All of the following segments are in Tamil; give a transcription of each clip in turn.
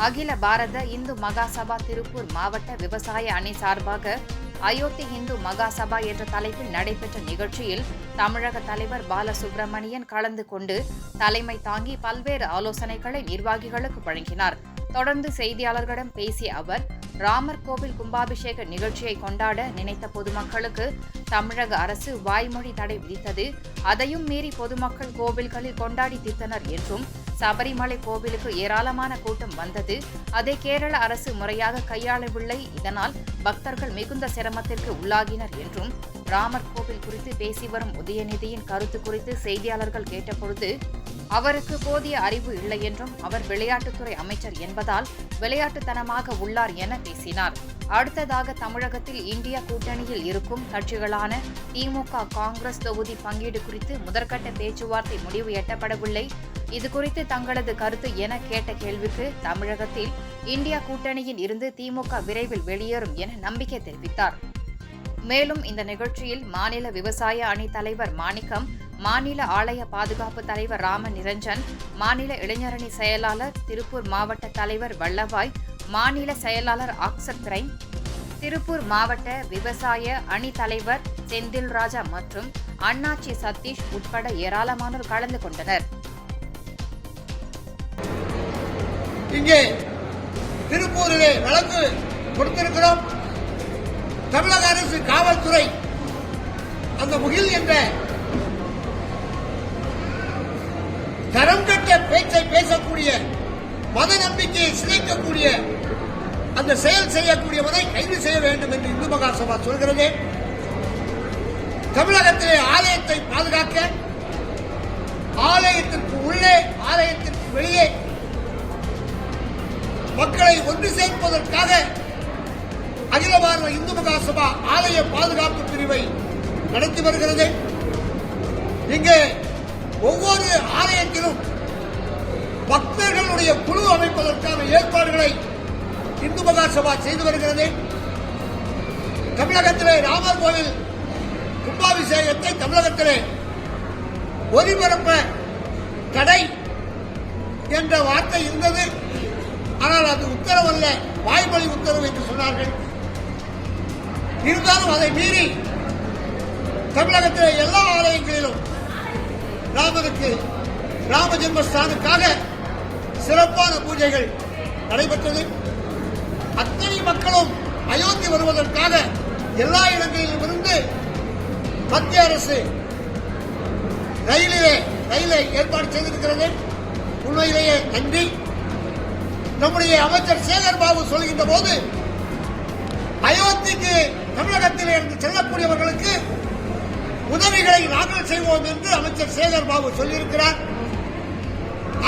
அகில பாரத இந்து மகாசபா திருப்பூர் மாவட்ட விவசாய அணி சார்பாக அயோத்தி இந்து மகாசபா என்ற தலைப்பில் நடைபெற்ற நிகழ்ச்சியில் தமிழக தலைவர் பாலசுப்ரமணியன் கலந்து கொண்டு தலைமை தாங்கி பல்வேறு ஆலோசனைகளை நிர்வாகிகளுக்கு வழங்கினார். தொடர்ந்து செய்தியாளர்களிடம் பேசிய அவர், ராமர் கோவில் கும்பாபிஷேக நிகழ்ச்சியை கொண்டாட நினைத்த பொதுமக்களுக்கு தமிழக அரசு வாய்மொழி தடை விதித்தது. அதையும் மீறி பொதுமக்கள் கோவில்களில் கொண்டாடி தீர்த்தனர் என்றும், சபரிமலை கோவிலுக்கு ஏராளமான கூட்டம் வந்தது. அதை கேரள அரசு முறையாக கையாளவில்லை. இதனால் பக்தர்கள் மிகுந்த சிரமத்திற்கு உள்ளாகினர் என்றும், ராமர் கோவில் குறித்து பேசி வரும் உதயநிதியின் கருத்து குறித்து செய்தியாளர்கள் கேட்டபொழுது அவருக்கு போதிய அறிவு இல்லை என்றும், அவர் விளையாட்டுத்துறை அமைச்சர் என்பதால் விளையாட்டுத்தனமாக உள்ளார் என பேசினார். அடுத்ததாக தமிழகத்தில் இந்தியா கூட்டணியில் இருக்கும் கட்சிகளான திமுக, காங்கிரஸ் தொகுதி பங்கீடு குறித்து முதற்கட்ட பேச்சுவார்த்தை முடிவு எட்டப்படவில்லை. இதுகுறித்து தங்களது கருத்து என கேட்ட கேள்விக்கு, தமிழகத்தில் இந்தியா கூட்டணியில் இருந்து திமுக விரைவில் வெளியேறும் என நம்பிக்கை தெரிவித்தார். மேலும் இந்த நிகழ்ச்சியில் மாநில விவசாய அணி தலைவர் மாணிக்கம், மாநில ஆலய பாதுகாப்பு தலைவர் ராம நிரஞ்சன், மாநில இளைஞரணி செயலாளர் திருப்பூர் மாவட்ட தலைவர் வல்லபாய், மாநில செயலாளர் ஆக்சர் கிரைம், திருப்பூர் மாவட்ட விவசாய அணி தலைவர் செந்தில் ராஜா மற்றும் அண்ணாச்சி சதீஷ் உட்பட ஏராளமானோர் கலந்து கொண்டனர். இங்கே திருப்பூரிலே வழக்கு கொடுத்திருக்கிறோம். தமிழக அரசு காவல்துறை அந்த முகில் என்ற தரம் கட்ட பேச்சை பேசக்கூடிய, மத நம்பிக்கையை சிதைக்கக்கூடிய அந்த செயல் செய்யக்கூடியவரை கைது செய்ய வேண்டும் என்று இந்து மகாசபா சொல்கிறது. தமிழகத்திலே ஆலயத்தை பாதுகாக்க, ஆலயத்திற்கு உள்ளே ஆலயத்திற்கு வெளியே மக்களை ஒன்று சேர்ப்பதற்காக அகில பாரத இந்து மகாசபா ஆலய பாதுகாப்பு பிரிவை நடத்தி வருகிறது. இங்கே ஒவ்வொரு ஆலயத்திலும் பக்தர்களுடைய குழு அமைப்பதற்கான ஏற்பாடுகளை இந்து மகாசபா செய்து வருகிறது. தமிழகத்திலே ராமர் கோவில் கும்பாபிஷேகத்தை தமிழகத்திலே ஒலிபரப்ப தடை என்ற வார்த்தை இருந்தது. ஆனால் அது உத்தரவல்ல, வாய்மொழி உத்தரவு என்று சொன்னார்கள். இருந்தாலும் அதை மீறி தமிழகத்தில் எல்லா ஆலயங்களிலும் ராமருக்கு, ராம ஜென்மஸ்தானுக்காக சிறப்பான பூஜைகள் நடைபெற்றது. அத்தனை மக்களும் அயோத்தி வருவதற்காக எல்லா இடங்களிலும் இருந்து மத்திய அரசு ரயிலை ஏற்பாடு செய்திருக்கிறது. உண்மையிலேயே நன்றி. நம்முடைய அமைச்சர் சேகர் பாபு சொல்கின்ற போது, அயோத்திக்கு தமிழகத்தில் இருந்து செல்லக்கூடியவர்களுக்கு உதவிகளை நாங்கள் செய்வோம் என்று அமைச்சர் சேகர் பாபு சொல்லியிருக்கிறார்.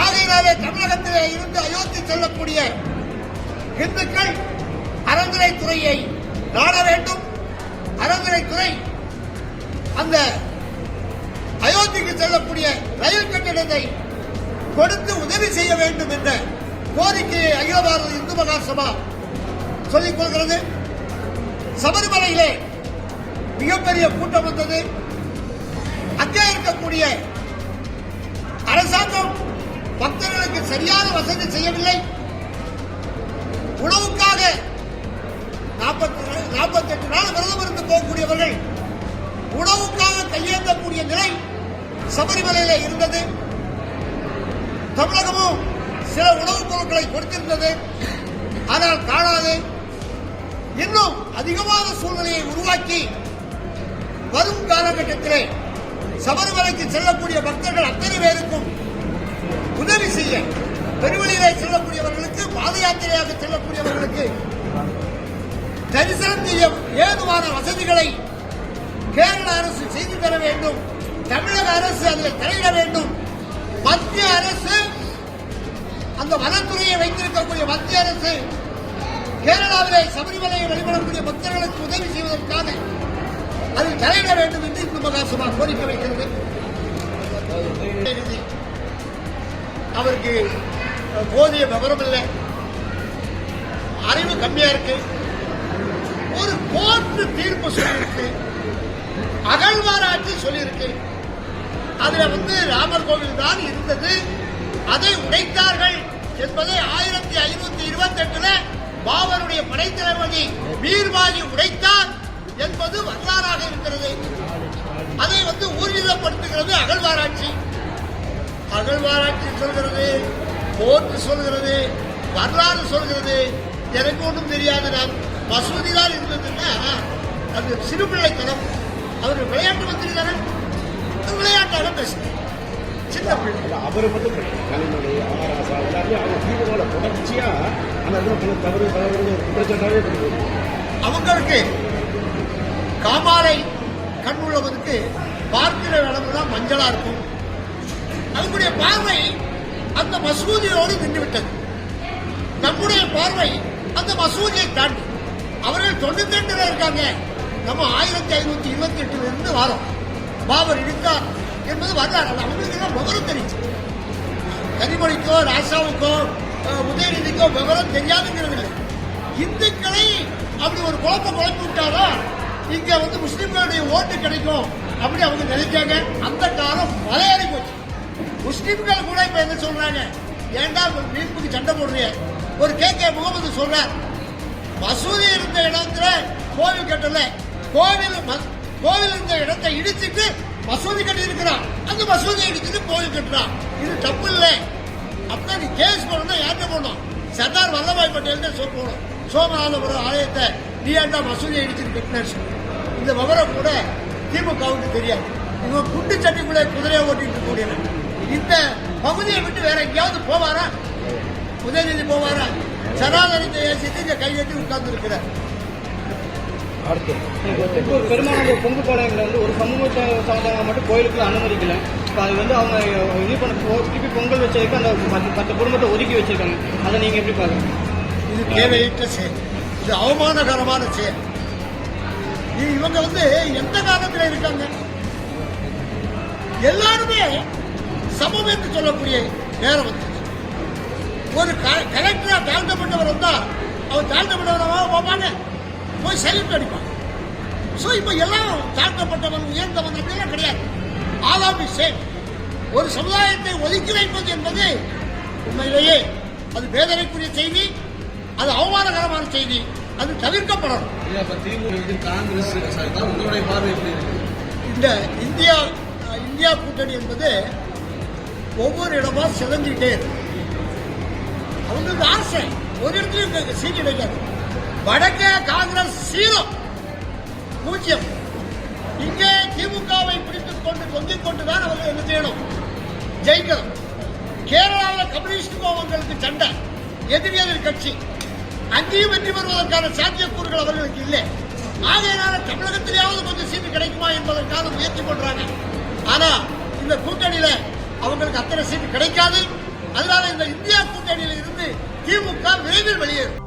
ஆகையினாலே தமிழகத்திலே இருந்து அயோத்தி செல்லக்கூடிய இந்துக்கள் அறநிலைத்துறையை நாட வேண்டும். அறநிலைத்துறை அந்த அயோத்திக்கு செல்லக்கூடிய ரயில் கட்டிடத்தை கொடுத்து உதவி செய்ய வேண்டும் என்ற கோரிக்கையை அகில பாரத இந்து மகாசபா சொல்லிக் கொள்கிறது. சபரிமலையிலே மிகப்பெரிய கூட்டம் வந்தது. அங்கே இருக்கக்கூடிய அரசாங்கம் பக்தர்களுக்கு சரியான வசதி செய்யவில்லை. உணவுக்காக 48 நாள் விரதம் இருந்து போகக்கூடியவர்கள் உணவுக்காக கையேந்தக்கூடிய நிலை சபரிமலையிலே இருந்தது. தமிழகமும் சில உணவுப் பொருட்களை கொடுத்திருந்தது, ஆனால் காணாது. இன்னும் அதிகமான சூழ்நிலையை உருவாக்கி வரும் காலகட்டத்திலே சபரிமலைக்கு செல்லக்கூடிய பக்தர்கள் அத்தனை பேருக்கும் உதவி செய்ய, பெருவெளியிலே செல்லக்கூடியவர்களுக்கு, பாத யாத்திரையாக செல்லக்கூடியவர்களுக்கு தரிசனம் செய்ய ஏதுவான வசதிகளை கேரள அரசு செய்து தர வேண்டும். தமிழக அரசு அதில் தலையிட வேண்டும். மத்திய அரசு, அந்த வனத்துறையை வைத்திருக்கக்கூடிய மத்திய அரசு கேரளாவிலே சபரிமலையை வழிபடக்கூடிய பக்தர்களுக்கு உதவி செய்வதற்காக அதில் தலையிட வேண்டும் என்று இந்து மகாசபா கோரிக்கை வைக்கிறது. அவருக்கு போதிய விவரம் இல்லை, அறிவு கம்மியா இருக்கு. ஒரு கோர்ட்டு தீர்ப்பு சொல்லியிருக்கு, அகழ்வாராய்ச்சி சொல்லியிருக்கு. அதுல ராமர் கோவில் தான் இருந்தது, அதை உடைத்தார்கள் என்பதை 1528 பாபருடைய படைத்தளபதி பீர்பாலி உடைத்தார் என்பது வரலாறாக இருக்கிறது. அதை ஊர்ஜிதப்படுத்துகிறது அகழ்வாராய்ச்சி. அகழ்வாராய்ச்சி சொல்கிறது, கோர்ட்டு சொல்கிறது, வரலாறு சொல்கிறது. எனக்கு ஒன்றும் தெரியாது. நான் மசூதி தான் இருந்ததுன்னா அது சிறுபிள்ளைத்தனம். அவர் விளையாட்டு மந்திரி தானே, விளையாட்டாக பேசுகிறேன். சின்ன பிள்ளை அவரை மட்டும் கனிமொழி ஆராசா எல்லாருமே அவங்க தீவிரவாத தொடர்ச்சியா அந்த பல தவறு குற்றச்சாட்டாவே கொடுக்குது. அவங்களுக்கு காமாலை கண்ணுள்ளவருக்கு பார்க்கிற இடம்லாம் மஞ்சளா இருக்கும். அவங்களுடைய பார்வை அந்த மசூதியோடு நின்றுவிட்டது. நம்முடைய பார்வை அந்த மசூதியை தாண்டி. அவர்கள் 92 இருக்காங்க, நம்ம 1528 இருந்து வாரம். பாபர் இடித்தார் என்பது வரலாறு. அவங்களுக்கு எல்லாம் விவரம் தெரிஞ்சு. கனிமொழிக்கோ ராசாவுக்கோ உதயநிதிக்கோ விவரம் தெரியாதுங்கிறது இல்லை. இந்துக்களை அப்படி ஒரு குழப்பி விட்டாரோ இங்க முஸ்லிம்களுடைய ஓட்டு கிடைக்கும் அப்படி அவங்க நினைச்சாங்க. அந்த காலம் மலையாளி போச்சு. முஸ்லிம்கள் கூட இப்ப என்ன சொல்றாங்க, ஏண்டா மீட்புக்கு சண்டை போடுறீங்க? ஒரு கே முகமது சொல்றார், மசூதி இருந்த இடத்துல கோவில் கட்டல, கோவில் இருந்த இடத்தை இடிச்சுட்டு மசூதி கட்டி இருக்கிறான், அந்த மசூதியை இடிச்சுட்டு கோவில் கட்டுறான். இது தப்பு இல்லை. அப்படின்னா நீ கேஸ் போடணும். யார்கிட்ட போடணும்? சர்தார் வல்லபாய் பட்டேல் போகணும். சோமநாதபுரம் ஆலயத்தை நீ ஏண்டா மசூதியை இடிச்சுட்டு கட்டினு. இந்த விவரம் கூட திமுகவுக்கு தெரியாது. இவங்க குண்டு சட்டிக்குள்ளே குதிரையை ஓட்டிட்டு கூடிய இந்த பகுதியை விட்டு வேற எங்கேயாவது போவாரா? உதயநிதி போவாரா? சனாதனத்தை ஏசிட்டு இங்க கையெட்டி உட்கார்ந்து இருக்கிறார். பெரும்பாலான பொங்கு பாளையங்கள் ஒரு சமூகத்தை சார்ந்தவங்க மட்டும் கோயிலுக்கு அனுமதிக்கல. இப்போ அது அவங்க இது பண்ண திருப்பி பொங்கல் வச்சதுக்கு அந்த 10 குடும்பத்தை ஒதுக்கி வச்சிருக்காங்க. அதை நீங்க எப்படி பாருங்க? இது தேவையற்ற செயல். இது அவமானகரமான செயல். இவங்க எந்த காலத்தில் இருக்காங்க? எல்லாருமே சமம் என்று சொல்லக்கூடிய நேரம் வந்து ஒரு கலெக்டரா தாழ்த்தப்பட்டவர் வந்தா அவர் தாழ்த்தப்பட்டவராக போய் சைலண்ட் அடிப்பாங்க. சோ இப்ப எல்லாம் தாழ்த்தப்பட்டவன் உயர்ந்தவன் அப்படியெல்லாம் கிடையாது. ஆலாபி சேம். ஒரு சமுதாயத்தை ஒதுக்கி வைப்பது என்பது உண்மையிலேயே அது வேதனைக்குரிய செய்தி, அது அவமானகரமான செய்தி. அது தவிர்க்கப்படணும். இந்த இந்தியா கூட்டணி என்பது ஒவ்வொரு இடமா சிலந்துகிட்டே இருக்கு. அவங்களுக்கு ஆசை ஒரு இடத்துலயும் சீட் கிடைக்காது. வடக்கே காங்கிரஸ் 0 இங்கே திமுகவை பிடித்துக் கொண்டு தொங்கிக் கொண்டுதான் அவர்கள் என்ன செய்யணும்? ஜெயிக்கணும். கேரளாவில் கம்யூனிஸ்டுக்கும் அவங்களுக்கு சண்டை, எதிர் கட்சி. அங்கேயும் வெற்றி பெறுவதற்கான சாத்தியக்கூறுகள் அவர்களுக்கு இல்லை. ஆகையினால தமிழகத்திலேயாவது கொஞ்சம் சீட்டு கிடைக்குமா என்பதற்கான முயற்சி பண்றாங்க. ஆனா இந்த கூட்டணியில அவங்களுக்கு அத்தனை சீட்டு கிடைக்காது. அதனால இந்த இந்தியா கூட்டணியில இருந்து திமுக விரைவில் வெளியேறும்.